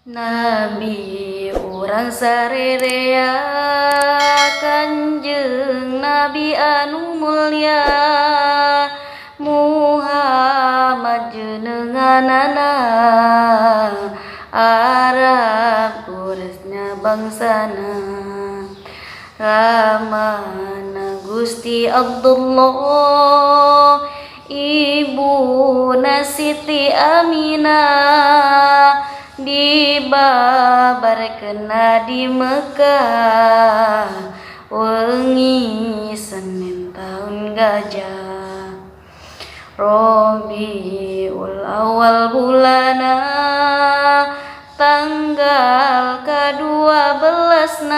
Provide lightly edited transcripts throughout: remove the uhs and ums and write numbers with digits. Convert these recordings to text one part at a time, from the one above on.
Nabi urang sarerea Kanjeng Nabi anu mulya Muhammad jenenganana Arab kuresnya bangsana Ramana Gusti Abdullah Ibu Siti Aminah dibabarkeun di Mekah wengi Senin tahun gajah Rabiul Awal bulana tanggal ke-12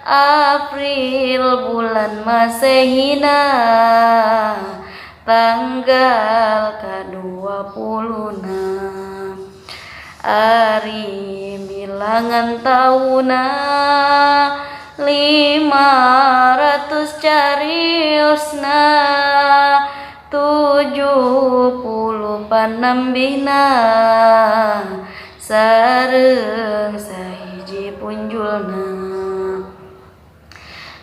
April bulan Masehina tanggal ke-20 Ari bilangan tahuna 500 cariosna 70 panambihna sareng sahiji punjulna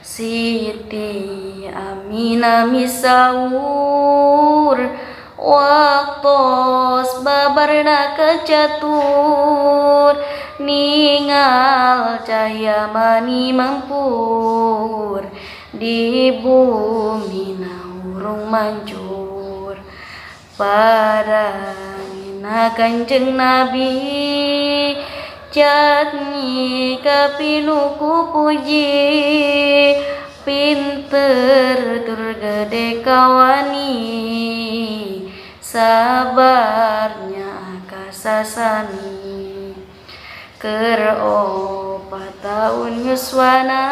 Siti Aminah misaur waktos babarna kecatur ningal cahaya mani mampur di bumi urung mancur parangina Kanjeng Nabi jatni kapinuku puji pinter tur gede kawani sabarnya kasasani keur 4 tahun yuswana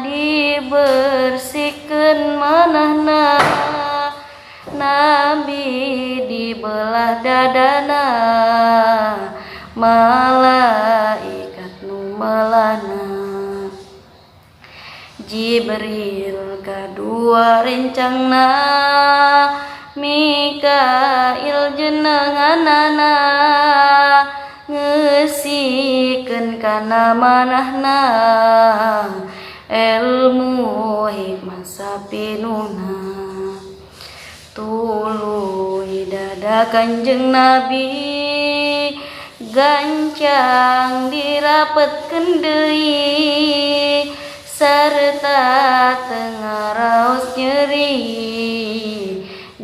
dibersihkeun manahna Nabi dibelah dadana malaikat nu melana Jibril kadua rencangna Mikail jenenganana ngeusikeun kana manahna ilmu hikmah sapinuna tuluy dada Kanjeng Nabi gancang dirapetkeun deui sarta tengaraos nyeri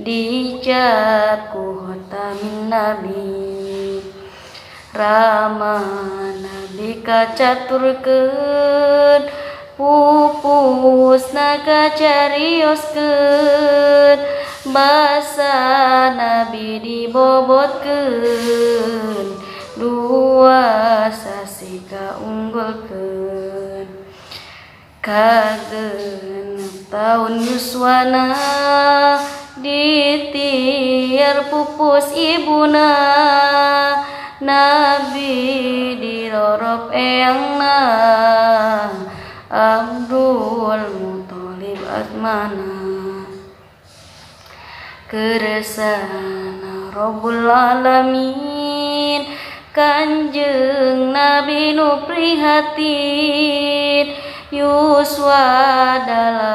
dicap ku hotamin Nabi Rama Nabi kacaturkeun pupusna kacarioskeun basa Nabi dibobotkeun dua sasi kaunggulkeun kagenep tahun yuswana ditiar pupus ibuna Nabi dirorop eyangna Abdul Muthalib asmana keresana Rabbul Alamin Kanjeng Nabi nu prihatin Yuswa 8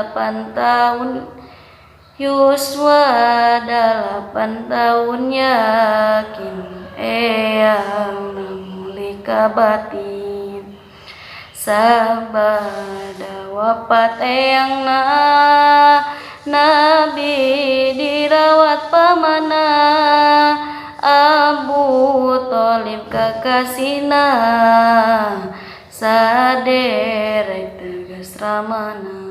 tahun yakin eyang namuli kabatin sabada wafat eyangna Nabi dirawat pamana Abu Thalib kakasina saderek tegas ramana